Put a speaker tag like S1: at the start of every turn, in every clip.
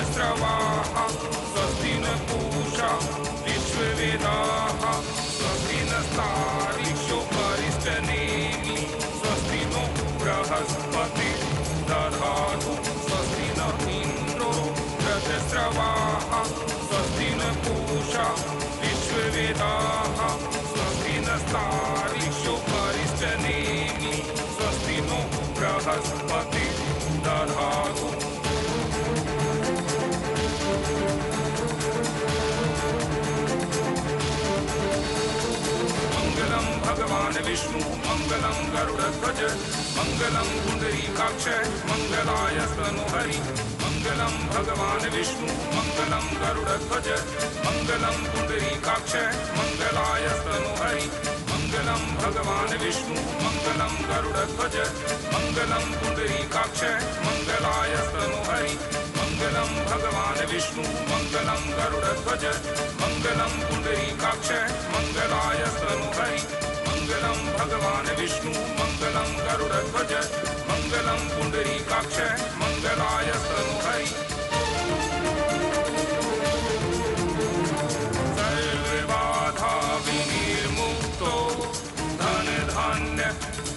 S1: रजस्रवाः स्वस्ति न पूषा विश्ववेदाः स्वस्ति नस्तारिक्षो परिष्टनेमि स्वस्ति नो बृहस्पति दधातु स्वस्ति न इन्द्रो रजस्रवाः स्वस्ति न पूषा विश्ववेदाः स्वस्ति नस्तारिक्षो परिष्टनेमि स्वस्ति नो बृहस्पति दधातु। मंगलम भगवान विष्णु मंगलम गरुड़ध्वज मंगलम पुंडरीकाक्ष मंगलाय स्तनोहरि मंगलम भगवान विष्णु मंगलम गरुड़ध्वज मंगलम पुंडरीकाक्ष मंगलाय स्तनोहरि मंगलम भगवान विष्णु मंगलम गरुड़ध्वज मंगलम पुंडरीकाक्ष मंगलाय स्तनोहरि मंगलम भगवान विष्णु मंगलम गरुड़ध्वज मंगलम पुंडरीकाक्ष मंगलाय स्तनोहरि मंगलम भगवान विष्णु मंगलम गरुड़ध्वज मंगलम पुंडरीकाक्ष मंगलाय स्तनोहरि। सर्वबाधा विनिर्मुक्तो धन धान्य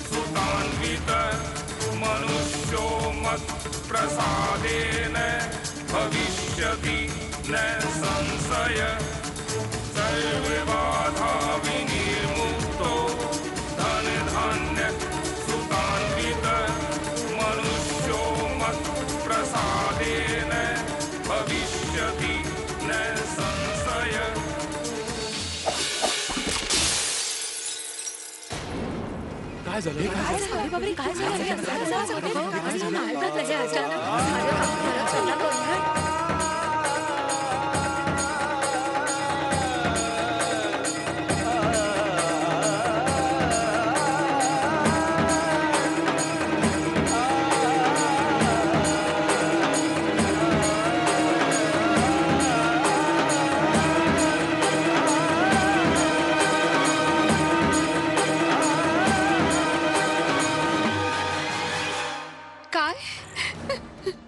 S1: सुतान्वित मनुष्यो मत् प्रसादेन भविष्यति न संशय। सर्वबाधा विनिर्मुक्तो धन धान्य सुतान्वित मनुष्यो मत् प्रसादेन भविष्यति न संशय।
S2: काय झालं?
S3: अरे बापरे, काय झालं?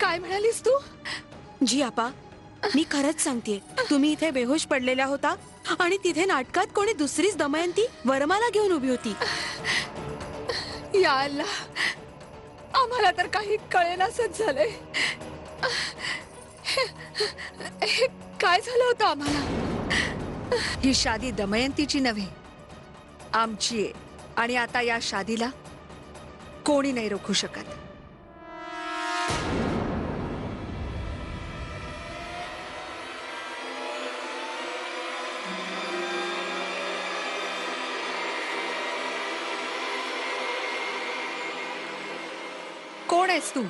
S4: काय म्हणालीस तू?
S3: जी आपा, मी खरंच सांगतेय, तुम्ही इथे बेहोश पडलेल्या होता आणि तिथे नाटकात कोणी दुसरीच दमयंती वरमाला घेऊन उभी होती.
S4: या अल्लाह, आम्हाला तर काही कळेनासच झालंय. हे काय झालं होतं आम्हाला?
S5: ही शादी दमयंतीची नव्हे, आमची आहे. आणि आता या शादीला कोणी नाही रोखू शकत. कोण आहेस तू?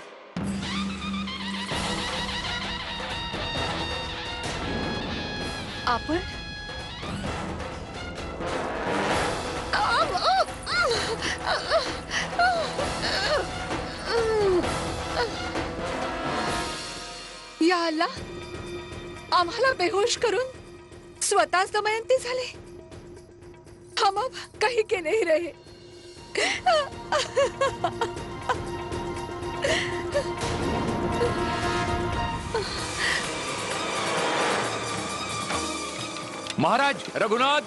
S4: आपण या अल्लाह, आम्हाला बेहोश करून स्वतःच दमयंती झाले. हम अब कहीं के नहीं रहे.
S2: महाराज रघुनाथ,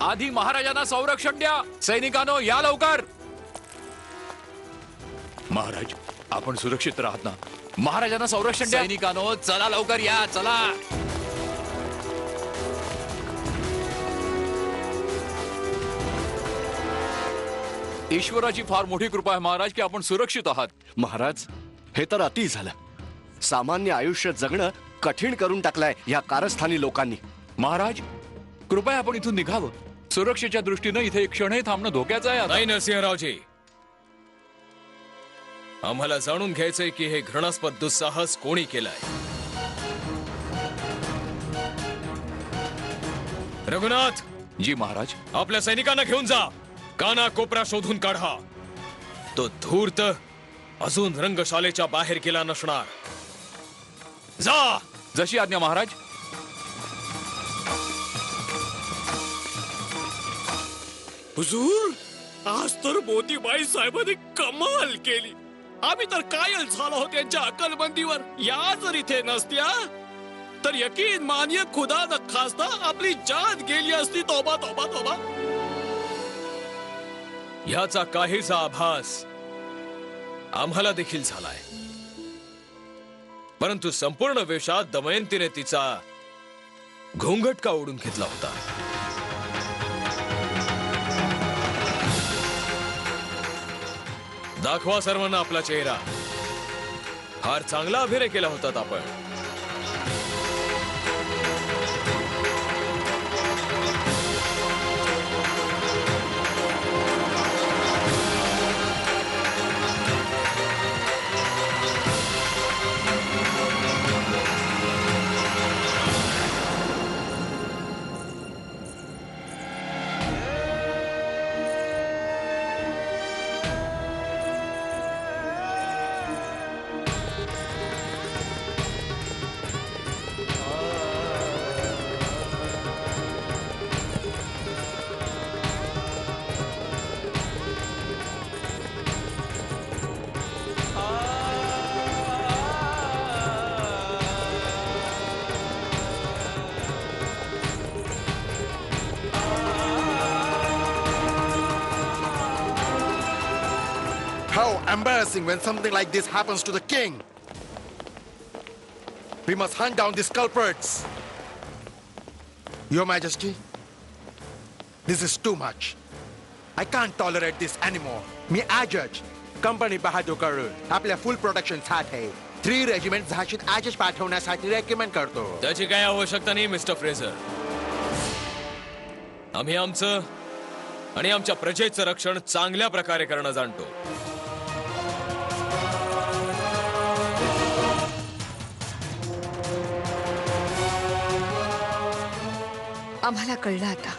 S2: आधी महाराजांना संरक्षण द्या. सैनिकांनो, या लवकर. महाराज, आपण सुरक्षित राहत ना? महाराजांना संरक्षण द्या. सैनिकांनो, चला लवकर या, चला. ईश्वराची फार मोठी कृपा आहे महाराज की आपण सुरक्षित आहात.
S6: महाराज, हे तर अति झालं. सामान्य आयुष्य जगणं कठीण करून टाकलंय या कारस्थानी लोकांनी.
S2: महाराज, कृपया आपण इथून निघावं. सुरक्षेच्या दृष्टीनं इथे एक क्षणही थांबणं धोक्याचं आहे.
S7: नाही नरसिंहरावजी, आम्हाला जाणून घ्यायचंय की हे घृणास्पद दुस्साहस कोणी केलाय. रघुनाथ.
S2: जी महाराज.
S7: आपल्या सैनिकांना घेऊन जा. काना कोपरा शोधून काढा. तो धूर्त अजून रंगशालेच्या बाहेर गेला नसणार. जा.
S2: जशी आज्ञा महाराज.
S7: हुजूर, आज तर मोतीबाई साहेबांनी कमाल केली. आम्ही तर कायल झालो आहोत यांच्या अक्कलबंदीवर. या जर इथे नसत्या तर यकीन मानिय खुदा न खास्ता आपली जान गेली असती. तोबा तोबा तोबा. याचा काहीसा आभास आम्हाला देखील झालाय. परंतु संपूर्ण वेशात दमयंतीने तिचा घोंगट का ओढून घेतला होता? दाखवा सर्वांना आपला चेहरा. फार चांगला अभिनय केला होता आपण.
S8: How embarrassing when something like this happens to the king! We must hunt down these culprits! Your Majesty, this is too much. I can't tolerate this anymore. मी आजच कंपनी बहादूर करून आपल्या फुल प्रोटेक्शन साठी 3 रेजिमेंट झाशीत आजच पाठवण्यासाठी रेकमेंड करतो.
S7: त्याची काय आवश्यकता नाही मिस्टर फ्रेझर. आम्ही आमचं आणि आमच्या प्रजेचं रक्षण चांगल्या प्रकारे करणं जाणतो.
S5: आम्हाला कळलं आता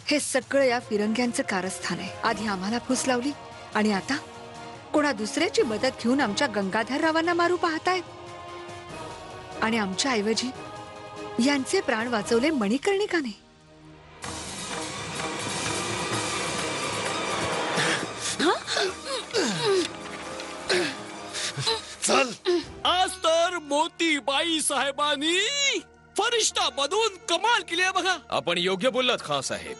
S5: हे सगळं या फिरंग्यांचं कारस्थान आहे. आधी आम्हाला फूस लावली आणि आता कोणा दुसऱ्याची मदत घेऊन आमच्या गंगाधर रावांना मारू पाहतायत. आणि आमच्या ऐवजी यांचे प्राण वाचवले मणिकर्णिकाने.
S8: चल,
S7: आज तर मोतीबाई साहेबांनी फरिश्ता मधून कमाल केली आहे बघा. आपण योग्य बोललात खान साहेब.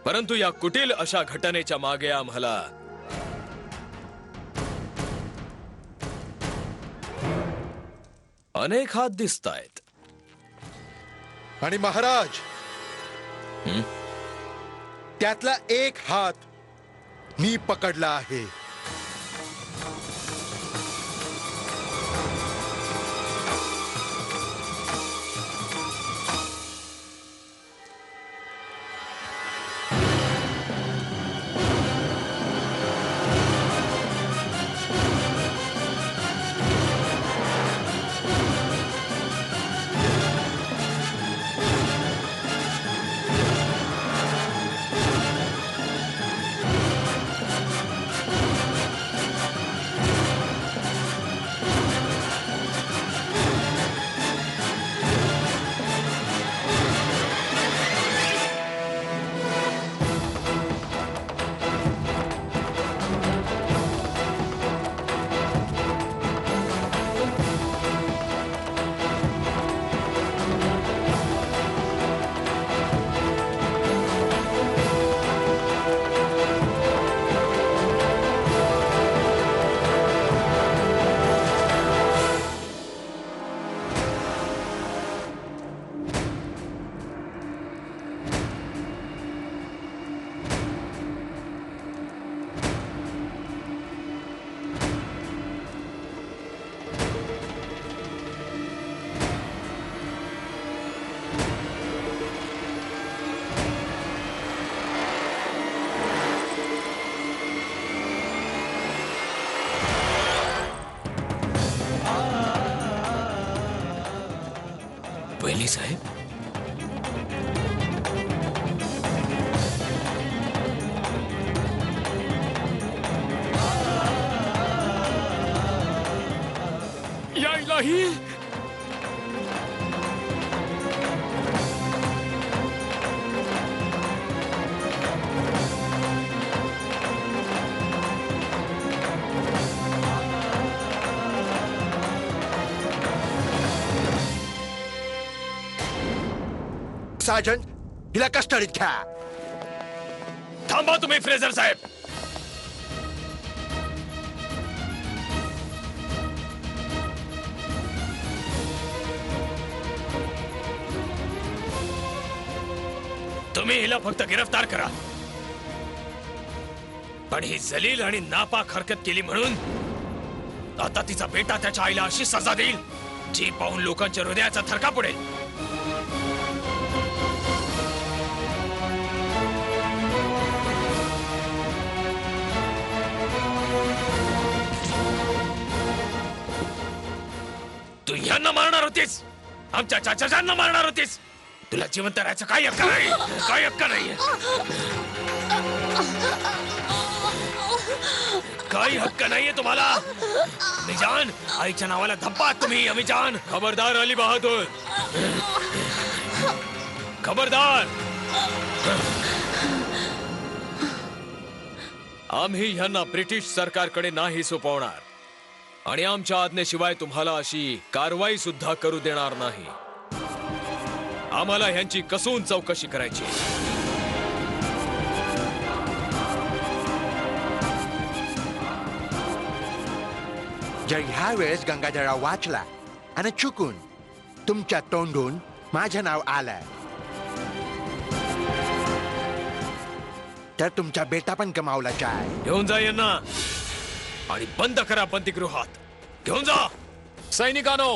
S7: परंतु या कुटील अशा घटनेच्या मागे आम्हाला अनेक हात दिसतायत.
S8: आणि महाराज, त्यातला एक हात मी पकडला आहे.
S7: पहिली साहेब, या इलाही,
S8: सार्जंट हिला कस्टडीत घ्या.
S7: थांबा तुम्ही फ्रेझर साहेब. तुम्ही हिला फक्त गिरफ्तार करा, पण ही जलील आणि नापाक हरकत केली म्हणून आता तिचा बेटा त्याच्या आईला अशी सजा देईल जी पाहून लोकांच्या हृदयाचा थरका पडेल. तू यांना मारणार होतीस, आमच्या चाचाजांना मारणार होतीस. तुला जिवंत राहायचं काही हक्क नाही, काही हक्क नाही, काही हक्क नाहीये तुम्हाला. अमीजान, आईच्या नावाला धप्पा तुम्ही. अमीजान, खबरदार अली बहादूर, खबरदार. आम्ही ह्यांना ब्रिटिश सरकारकडे नाही सोपवणार आणि आमच्या आज्ञेशिवाय तुम्हाला अशी कारवाई सुद्धा करू देणार नाही. आम्हाला ह्यांची कसून चौकशी करायची.
S8: जर ह्या वेळेस गंगाधरराव वाचला आणि चुकून तुमच्या तोंडून माझं नाव आलं तर तुमचा बेटा पण गमावलाच आहे.
S7: घेऊन जा यांना आणि बंद करा बंदीगृहात. घेऊन जा.
S2: सैनिकांनो,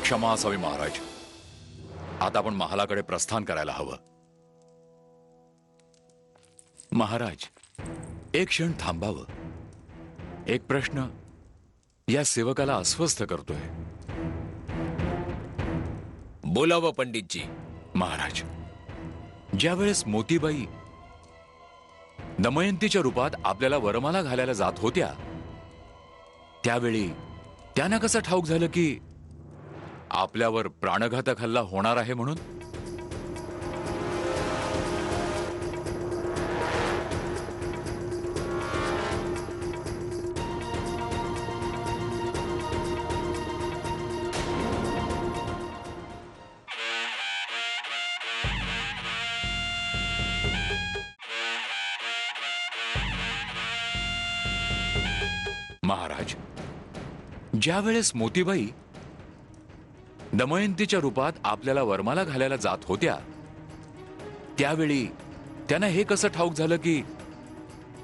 S2: क्षमा असावी महाराज. आता आपण महालाकडे प्रस्थान करायला हवं. महाराज, एक क्षण थांबावं. एक प्रश्न या सेवकाला अस्वस्थ करतोय.
S7: बोलावं पंडितजी.
S2: महाराज, ज्यावेळेस मोतीबाई दमयंतीच्या रूपात आपल्याला वरमाला घालायला जात होत्या त्यावेळी त्यांना कसं ठाऊक झालं की आपल्यावर प्राणघातक हल्ला होणार आहे म्हणून? महाराज, ज्यावेळेस मोतीबाई दमयंतीच्या रूपात आपल्याला वरमाला घालायला जात होत्या त्यावेळी त्यांना हे कसं ठाऊक झालं की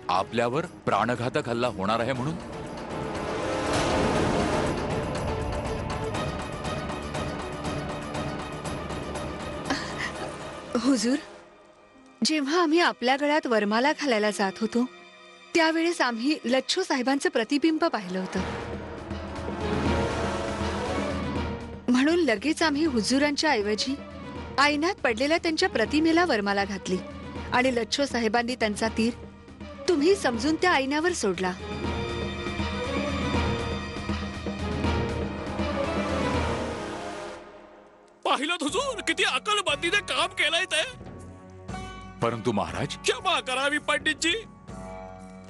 S2: आपल्यावर प्राणघातक हल्ला होणार आहे म्हणून?
S5: हुजूर, जेव्हा आम्ही आपल्या गळ्यात वरमाला घालायला जात होतो त्यावेळेस आम्ही लच्छो साहेबांचं प्रतिबिंब पाहिलं होतं. म्हणून लगेच आम्ही हुजूरांच्या ऐवजी आईनात पडलेल्या त्यांच्या प्रतिमेला वरमाला घातली आणि लच्छो साहेबांनी त्यांचा तीर तुम्ही समजून त्या आईनावर सोडला.
S7: पाहिलं हुजूर, किती अकलबंदीने काम केलंय ते.
S2: परंतु महाराज,
S7: क्षमा करावी पंडितजी.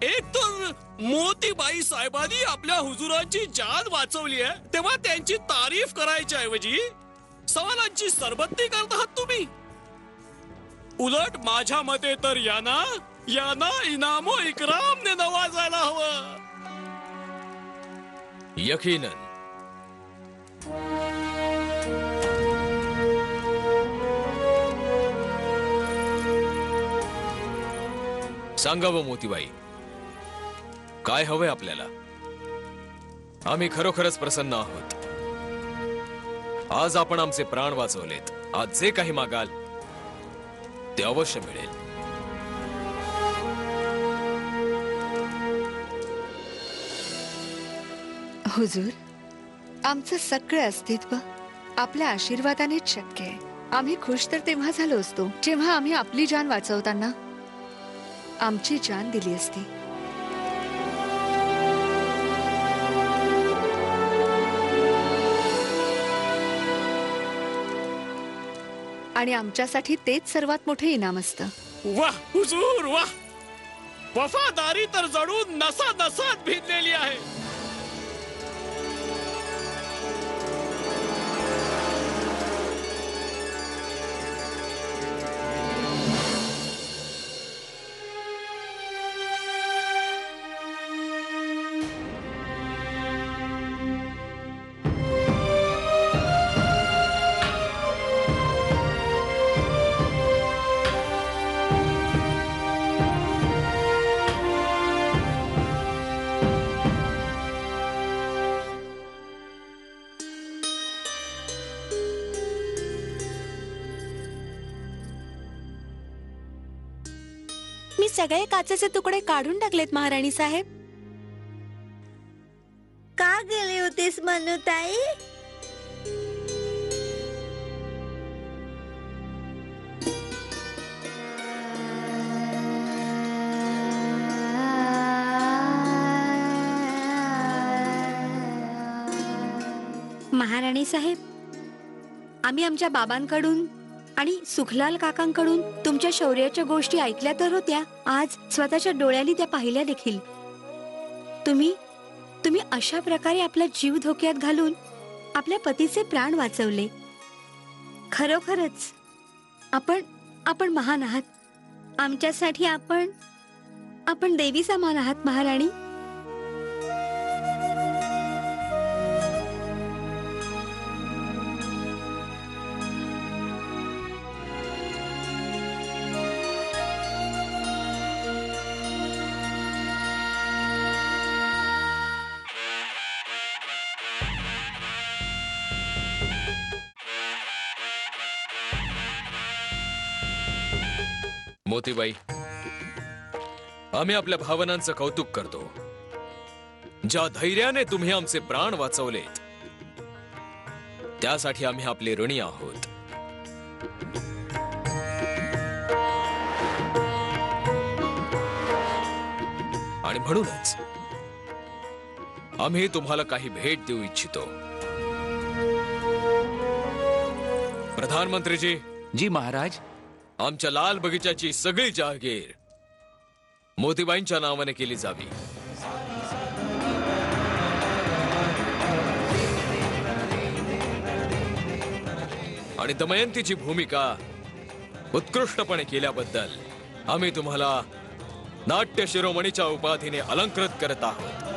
S7: एक तर मोतीबाई साहेबांनी आपल्या हुजुरांची जान वाचवली आहे तेव्हा त्यांची तारीफ करायच्या ऐवजी सवालांची सरबत्ती करत आहात तुम्ही. उलट माझ्या मते तर यांना इनामो इकरामने नवाजायला हवं. यकीनन. सांगावं मोतीबाई, काय हवंय आपल्याला? आम्ही खरोखरच प्रसन्न आहोत. आज आपण आमचे प्राण वाचवलेत. आज जे काही मागाल ते अवश्य मिळेल.
S5: हुजूर, आमचं सगळं अस्तित्व आपल्या आशीर्वादानेच शक्य आहे. आम्ही खुश तर तेव्हा झालो असतो जेव्हा आम्ही आपली जान वाचवताना आमची जान दिली असती. आणि आमच्यासाठी तेच सर्वात मोठे इनाम असतं.
S7: वाह हुजूर वाह, वफादारी तर जणू नसा नसात भिनलेली आहे.
S3: मी सगळे काचेचे तुकडे काढून टाकलेत महाराणी साहेब.
S9: का गेली होतीस मनुताई?
S3: महाराणी साहेब, आम्ही आमच्या बाबांकडून आणि सुखलाल काकांकडून तुमच्या शौर्याच्या गोष्टी ऐकल्या तर होत्या, आज स्वतःच्या डोळ्यांनी त्या पाहिल्या देखील. तुम्ही अशा प्रकारे आपला जीव धोक्यात घालून आपल्या पतीचे प्राण वाचवले. खरोखरच आपण महान आहात. आमच्यासाठी आपण देवी समान आहात महाराणी.
S7: मोतीबाई, आम्ही आपल्या भावनांचं कौतुक करतो. ज्या धैर्याने तुम्ही आमचे प्राण वाचवलेत त्यासाठी आम्ही आपले ऋणी आहोत. आणि म्हणूनच आम्ही तुम्हाला काही भेट देऊ इच्छितो. प्रधानमंत्रीजी,
S2: जी महाराज.
S7: आमच्या लाल बगीचाची सगळी जहागीर मोतीबाईंच्या नावाने केली जावी. आणि दमयंतीची भूमिका उत्कृष्टपणे केल्याबद्दल आम्ही तुम्हाला नाट्य शिरोमणीच्या उपाधीने अलंकृत करत आहोत.